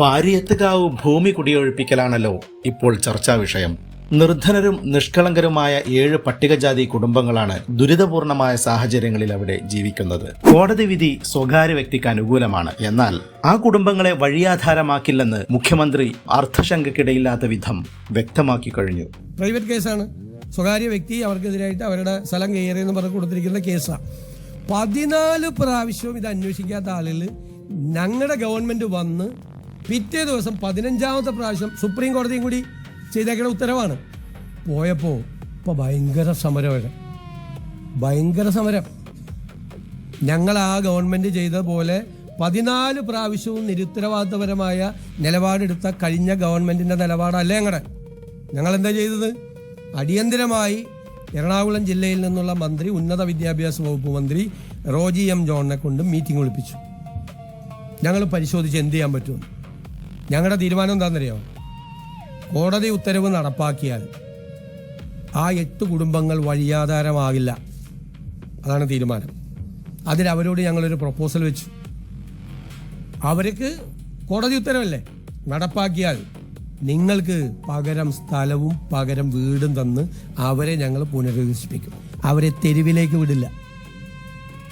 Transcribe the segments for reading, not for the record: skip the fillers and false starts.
പാരിയത്തുകാവ് ഭൂമി കുടിയൊഴിപ്പിക്കലാണല്ലോ ഇപ്പോൾ ചർച്ചാ വിഷയം. നിർധനരും നിഷ്കളങ്കരുമായ 7 പട്ടികജാതി കുടുംബങ്ങളാണ് ദുരിതപൂർണമായ സാഹചര്യങ്ങളിൽ അവിടെ ജീവിക്കുന്നത്. കോടതി വിധി സ്വകാര്യ വ്യക്തിക്ക് അനുകൂലമാണ്. എന്നാൽ ആ കുടുംബങ്ങളെ വഴിയാധാരമാക്കില്ലെന്ന് മുഖ്യമന്ത്രി അർത്ഥശങ്കയ്ക്കിടയില്ലാത്ത വിധം വ്യക്തമാക്കി കഴിഞ്ഞു. പ്രൈവറ്റ് കേസാണ്, സ്വകാര്യ വ്യക്തി അവർക്കെതിരായിട്ട് അവരുടെ സ്ഥലം കയറിയെന്ന് പറഞ്ഞ് കൊടുത്തിരിക്കുന്ന കേസാണ്. 14 പ്രാവശ്യവും ഇത് അന്വേഷിക്കാത്ത ആളുകൾ ഞങ്ങളുടെ ഗവൺമെന്റ് വന്ന് പിറ്റേ ദിവസം 15ാമത്തെ പ്രാവശ്യം സുപ്രീം കോടതിയും കൂടി ചെയ്തേക്കുന്ന ഉത്തരവാണ്. പോയപ്പോൾ ഇപ്പോൾ ഭയങ്കര സമരം. ഞങ്ങൾ ആ ഗവൺമെൻറ് ചെയ്ത പോലെ 14 പ്രാവശ്യവും നിരുത്തരവാദിത്തപരമായ നിലപാടെടുത്ത കഴിഞ്ഞ ഗവൺമെൻറ്റിൻ്റെ നിലപാടല്ല ഞങ്ങളെന്താ ചെയ്തത്? അടിയന്തരമായി എറണാകുളം ജില്ലയിൽ നിന്നുള്ള മന്ത്രി, ഉന്നത വിദ്യാഭ്യാസ വകുപ്പ് മന്ത്രി റോജി എം ജോണിനെ കൊണ്ട് മീറ്റിംഗ് വിളിപ്പിച്ചു. ഞങ്ങൾ പരിശോധിച്ച് എന്ത് ചെയ്യാൻ പറ്റുമെന്ന്. ഞങ്ങളുടെ തീരുമാനം എന്താണെന്നറിയാമോ? കോടതി ഉത്തരവ് നടപ്പാക്കിയാൽ ആ 8 കുടുംബങ്ങൾ വഴിയാധാരമാകില്ല. അതാണ് തീരുമാനം. അതിലവരോട് ഞങ്ങളൊരു പ്രപ്പോസൽ വെച്ചു. അവർക്ക് കോടതി ഉത്തരവല്ലേ നടപ്പാക്കിയാൽ നിങ്ങൾക്ക് പകരം സ്ഥലവും പകരം വീടും തന്ന് അവരെ ഞങ്ങൾ പുനരധിവസിപ്പിക്കും. അവരെ തെരുവിലേക്ക് വിടില്ല.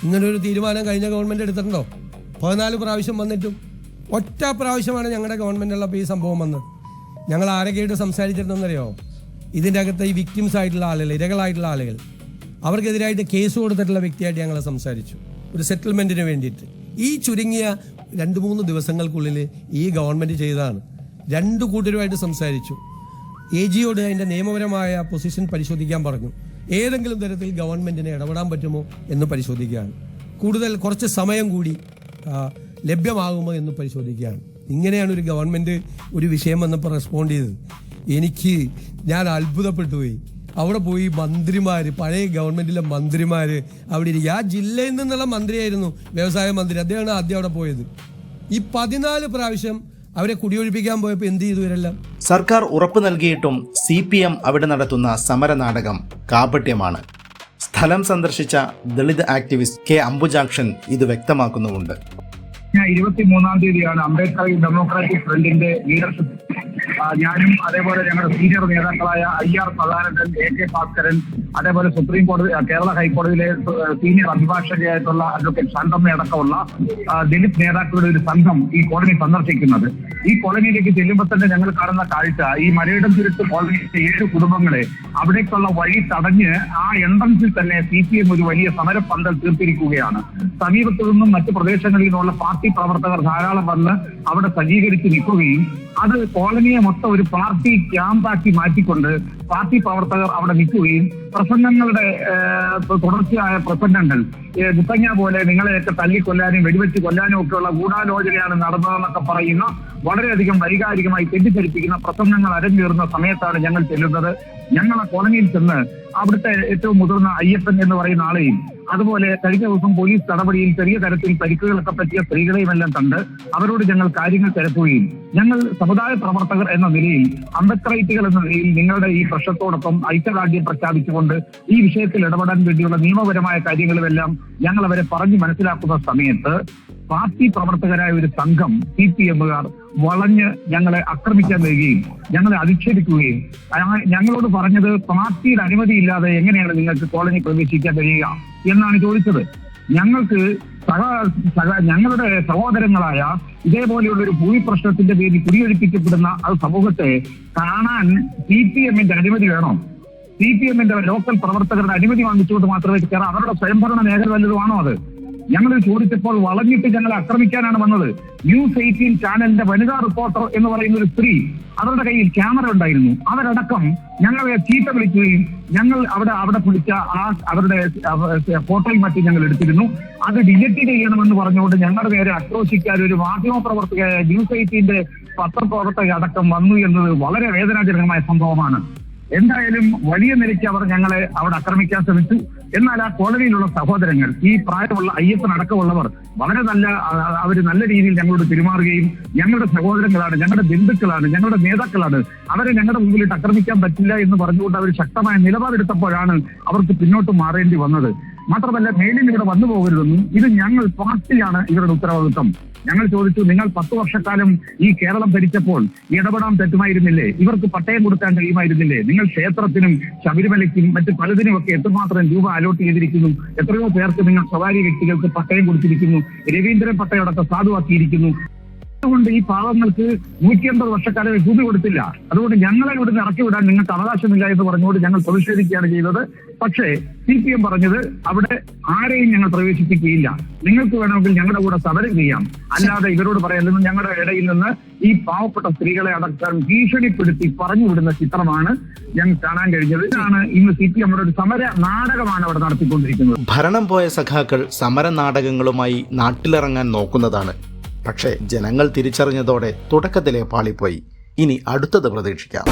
ഇങ്ങനൊരു തീരുമാനം കഴിഞ്ഞ ഗവൺമെൻറ് എടുത്തിട്ടുണ്ടോ? 14 പ്രാവശ്യം വന്നിട്ടും ഒറ്റ പ്രാവശ്യമാണ് ഞങ്ങളുടെ ഗവൺമെൻറ്റുള്ളപ്പോൾ ഈ സംഭവം വന്നത്. ഞങ്ങൾ ആരൊക്കെയായിട്ട് സംസാരിച്ചിട്ടുണ്ടെന്നറിയോ? ഇതിൻ്റെ അകത്ത് ഈ വിക്ടിംസ് ആയിട്ടുള്ള ആളുകൾ, ഇരകളായിട്ടുള്ള ആളുകൾ, അവർക്കെതിരായിട്ട് കേസ് കൊടുത്തിട്ടുള്ള വ്യക്തിയായിട്ട് ഞങ്ങൾ സംസാരിച്ചു, ഒരു സെറ്റിൽമെൻറ്റിന് വേണ്ടിയിട്ട്. ഈ ചുരുങ്ങിയ 2-3 ദിവസങ്ങൾക്കുള്ളിൽ ഈ ഗവൺമെൻറ് ചെയ്തതാണ്. 2 കൂട്ടരുമായിട്ട് സംസാരിച്ചു. AGയോട് അതിൻ്റെ നിയമപരമായ പൊസിഷൻ പരിശോധിക്കാൻ പറഞ്ഞു. ഏതെങ്കിലും തരത്തിൽ ഗവൺമെൻറ്റിനെ ഇടപെടാൻ പറ്റുമോ എന്ന് പരിശോധിക്കുകയാണ്. കുറച്ച് സമയം കൂടി ലഭ്യമാകുമോ എന്ന് പരിശോധിക്കുകയാണ്. ഇങ്ങനെയാണ് ഒരു ഗവൺമെൻറ് ഒരു വിഷയം വന്നപ്പോൾ റെസ്പോണ്ട് ചെയ്തത്. ഞാൻ അത്ഭുതപ്പെട്ടു പോയി. അവിടെ പോയി മന്ത്രിമാർ, പഴയ ഗവൺമെൻറ്റിലെ മന്ത്രിമാർ അവിടെ ഇരിക്കുക. ആ ജില്ലയിൽ നിന്നുള്ള മന്ത്രിയായിരുന്നു, വ്യവസായ മന്ത്രി. അദ്ദേഹമാണ് ആദ്യം അവിടെ പോയത്. ഈ 14 പ്രാവശ്യം അവരെ കുടിയൊഴിപ്പിക്കാൻ പോയപ്പോൾ എന്ത് ചെയ്തു ഇവരെല്ലാം? സർക്കാർ ഉറപ്പ് നൽകിയിട്ടും CPM അവിടെ നടത്തുന്ന സമരനാടകം കാപട്യമാണ്. സ്ഥലം സന്ദർശിച്ച ദളിത് ആക്ടിവിസ്റ്റ് K. അംബുജാക്ഷൻ ഇത് വ്യക്തമാക്കുന്നുമുണ്ട്. 23-ാം തീയതിയാണ് അംബേദ്കർ ഡെമോക്രാറ്റിക് ഫ്രണ്ടിന്റെ ലീഡർഷിപ്പ് ഞാനും അതേപോലെ ഞങ്ങളുടെ സീനിയർ നേതാക്കളായ IR സദാനന്ദൻ, AK ഭാസ്കരൻ, അതേപോലെ സുപ്രീം കോടതി, കേരള ഹൈക്കോടതിയിലെ സീനിയർ അഭിഭാഷകയായിട്ടുള്ള അഡ്വക്കേറ്റ് ശാന്തമ്മ അടക്കമുള്ള ദലിത് നേതാക്കളുടെ ഒരു സംഘം ഈ കോളനി സന്ദർശിക്കുന്നത്. ഈ കോളനിയിലേക്ക് ചെല്ലുമ്പോൾ തന്നെ ഞങ്ങൾ കാണുന്ന കാഴ്ച, ഈ മലയിടം ചുരുട്ട് കോളനിയിലെ 7 കുടുംബങ്ങളെ അവിടേക്കുള്ള വഴി തടഞ്ഞ് ആ എൻട്രൻസിൽ തന്നെ CPM ഒരു വലിയ സമരപ്പന്തൽ തീർത്തിരിക്കുകയാണ്. സമീപത്തു നിന്നും മറ്റു പ്രദേശങ്ങളിൽ നിന്നുള്ള പാർട്ടി പ്രവർത്തകർ ധാരാളം വന്ന് അവിടെ സജ്ജീകരിച്ച് നിൽക്കുകയും അത് കോളനിയെ മൊത്തം ഒരു പാർട്ടി ക്യാമ്പാക്കി മാറ്റിക്കൊണ്ട് പാർട്ടി പ്രവർത്തകർ അവിടെ നിൽക്കുകയും പ്രസംഗങ്ങളുടെ തുടർച്ചയായ പ്രസംഗങ്ങൾ, മുത്തങ്ങ പോലെ നിങ്ങളെയൊക്കെ തല്ലിക്കൊല്ലാനും വെടിവെച്ച് കൊല്ലാനും ഒക്കെയുള്ള ഗൂഢാലോചനയാണ് നടന്നതെന്നൊക്കെ പറയുന്ന വളരെയധികം വൈകാരികമായി തെറ്റിദ്ധരിപ്പിക്കുന്ന പ്രസംഗങ്ങൾ അരങ്ങേറുന്ന സമയത്താണ് ഞങ്ങൾ ചെല്ലുന്നത്. ഞങ്ങൾ ആ കോളനിയിൽ ചെന്ന് അവിടുത്തെ ഏറ്റവും മുതിർന്ന അയ്യപ്പൻ എന്ന് പറയുന്ന ആളെയും അതുപോലെ കഴിഞ്ഞ ദിവസം പോലീസ് നടപടിയിൽ ചെറിയ തരത്തിൽ പരിക്കുകളൊക്കെ പറ്റിയ സ്ത്രീകളെയും എല്ലാം കണ്ട് അവരോട് ഞങ്ങൾ കാര്യങ്ങൾ തിരക്കുകയും ഞങ്ങൾ സമുദായ പ്രവർത്തകർ എന്ന നിലയിൽ അംബേദ്കറൈറ്റുകൾ എന്ന നിലയിൽ നിങ്ങളുടെ ഈ പ്രശ്നത്തോടൊപ്പം ഐക്യദാർഢ്യം പ്രഖ്യാപിച്ചുകൊണ്ട് ഈ വിഷയത്തിൽ ഇടപെടാൻ വേണ്ടിയുള്ള നിയമപരമായ കാര്യങ്ങളുമെല്ലാം ഞങ്ങൾ അവരെ പറഞ്ഞു മനസ്സിലാക്കുന്ന സമയത്ത് പാർട്ടി പ്രവർത്തകരായ ഒരു സംഘം CPMകാർ വളഞ്ഞ് ഞങ്ങളെ ആക്രമിക്കാൻ വരികയും ഞങ്ങളെ അധിക്ഷേപിക്കുകയും ഞങ്ങളോട് പറഞ്ഞത് പാർട്ടിയുടെ അനുമതിയില്ലാതെ എങ്ങനെയാണ് നിങ്ങൾക്ക് കോളനി പ്രവേശിക്കാൻ കഴിയുക എന്നാണ് ചോദിച്ചത്. ഞങ്ങൾക്ക് ഞങ്ങളുടെ സഹോദരങ്ങളായ ഇതേപോലെയുള്ള ഒരു ഭൂമി പ്രശ്നത്തിന്റെ പേരിൽ കുടിയൊഴിപ്പിക്കപ്പെടുന്ന അത് സമൂഹത്തെ കാണാൻ CPMന്റെ അനുമതി വേണോ? CPMന്റെ ലോക്കൽ പ്രവർത്തകരുടെ അനുമതി വാങ്ങിച്ചുകൊണ്ട് മാത്രമേ കയറാം. അവരുടെ സ്വയംഭരണ മേഖല വല്ലതുമാണോ അത്? ഞങ്ങൾ ചോദിച്ചപ്പോൾ വളഞ്ഞിട്ട് ഞങ്ങളെ ആക്രമിക്കാനാണ് വന്നത്. News 18 ചാനലിന്റെ വനിതാ റിപ്പോർട്ടർ എന്ന് പറയുന്ന ഒരു സ്ത്രീ, അവരുടെ കയ്യിൽ ക്യാമറ ഉണ്ടായിരുന്നു. അവരടക്കം ഞങ്ങളെ ചീത്ത വിളിക്കുകയും ഞങ്ങൾ അവിടെ പിടിച്ച അവരുടെ ഫോട്ടോയും മറ്റും ഞങ്ങൾ എടുത്തിരുന്നു. അത് ഡിലീറ്റ് ചെയ്യണമെന്ന് പറഞ്ഞുകൊണ്ട് ഞങ്ങളുടെ നേരെ ആക്രോശിക്കാൻ ഒരു മാധ്യമ പ്രവർത്തകയായ News 18 പത്രപ്രവർത്തക അടക്കം വന്നു എന്നത് വളരെ വേദനാജനകമായ സംഭവമാണ്. എന്തായാലും വലിയ നിലയ്ക്ക് അവർ ഞങ്ങളെ അവിടെ ആക്രമിക്കാൻ ശ്രമിച്ചു. എന്നാൽ ആ കോളനിയിലുള്ള സഹോദരങ്ങൾ, ഈ പ്രായമുള്ള അയ്യപ്പൻ അടക്കമുള്ളവർ അവർ നല്ല രീതിയിൽ ഞങ്ങളോട് പെരുമാറുകയും ഞങ്ങളുടെ സഹോദരങ്ങളാണ്, ഞങ്ങളുടെ ബന്ധുക്കളാണ്, ഞങ്ങളുടെ നേതാക്കളാണ്, അവരെ ഞങ്ങളുടെ മുമ്പിലിട്ട് ആക്രമിക്കാൻ പറ്റില്ല എന്ന് പറഞ്ഞുകൊണ്ട് അവർ ശക്തമായ നിലപാടെടുത്തപ്പോഴാണ് അവർക്ക് പിന്നോട്ട് മാറേണ്ടി വന്നത്. മാത്രമല്ല മേലിൽ ഇവിടെ വന്നു പോകരുതെന്നും ഇത് ഞങ്ങൾ പാർട്ടിയാണ് ഇവരുടെ ഉത്തരവാദിത്വം. ഞങ്ങൾ ചോദിച്ചു, നിങ്ങൾ 10 വർഷക്കാലം ഈ കേരളം ഭരിച്ചപ്പോൾ ഇടപെടാൻ പറ്റുമായിരുന്നില്ലേ? ഇവർക്ക് പട്ടയം കൊടുക്കാൻ കഴിയുമായിരുന്നില്ലേ? നിങ്ങൾ ക്ഷേത്രത്തിനും ശബരിമലയ്ക്കും മറ്റ് പലതിനുമൊക്കെ എത്രമാത്രം രൂപ അലോട്ട് ചെയ്തിരിക്കുന്നു? എത്രയോ പേർക്ക് നിങ്ങൾ സ്വകാര്യ വ്യക്തികൾക്ക് പട്ടയം കൊടുത്തിരിക്കുന്നു. രവീന്ദ്രൻ പട്ടയമടക്കം സാധുവാക്കിയിരിക്കുന്നു. അതുകൊണ്ട് ഈ പാവങ്ങൾക്ക് 150 വർഷക്കാലം ഭൂമി കൊടുത്തില്ല. അതുകൊണ്ട് ഞങ്ങളെ ഇവിടുന്ന് ഇറക്കി വിടാൻ നിങ്ങൾക്ക് അവകാശമില്ല എന്ന് പറഞ്ഞുകൊണ്ട് ഞങ്ങൾ പ്രതിഷേധിക്കുകയാണ് ചെയ്തത്. പക്ഷേ CPM പറഞ്ഞത് അവിടെ ആരെയും ഞങ്ങൾ പ്രവേശിപ്പിക്കുകയില്ല, നിങ്ങൾക്ക് വേണമെങ്കിൽ ഞങ്ങളുടെ കൂടെ സമരം ചെയ്യാം, അല്ലാതെ ഇവരോട് പറയുന്നത് ഞങ്ങളുടെ ഇടയിൽ നിന്ന് ഈ പാവപ്പെട്ട സ്ത്രീകളെ അടക്കം ഭീഷണിപ്പെടുത്തി പറഞ്ഞു വിടുന്ന ചിത്രമാണ് ഞങ്ങൾ കാണാൻ കഴിഞ്ഞത്. ഇതാണ് ഇന്ന് CPM ഒരു സമര നാടകമാണ് അവിടെ നടത്തിക്കൊണ്ടിരിക്കുന്നത്. ഭരണം പോയ സഖാക്കൾ സമര നാടകങ്ങളുമായി നാട്ടിലിറങ്ങാൻ നോക്കുന്നതാണ്. പക്ഷേ ജനങ്ങൾ തിരിച്ചറിഞ്ഞതോടെ തുടക്കത്തിലെ പാളിപ്പോയി. ഇനി അടുത്തത് പ്രതീക്ഷിക്കാം.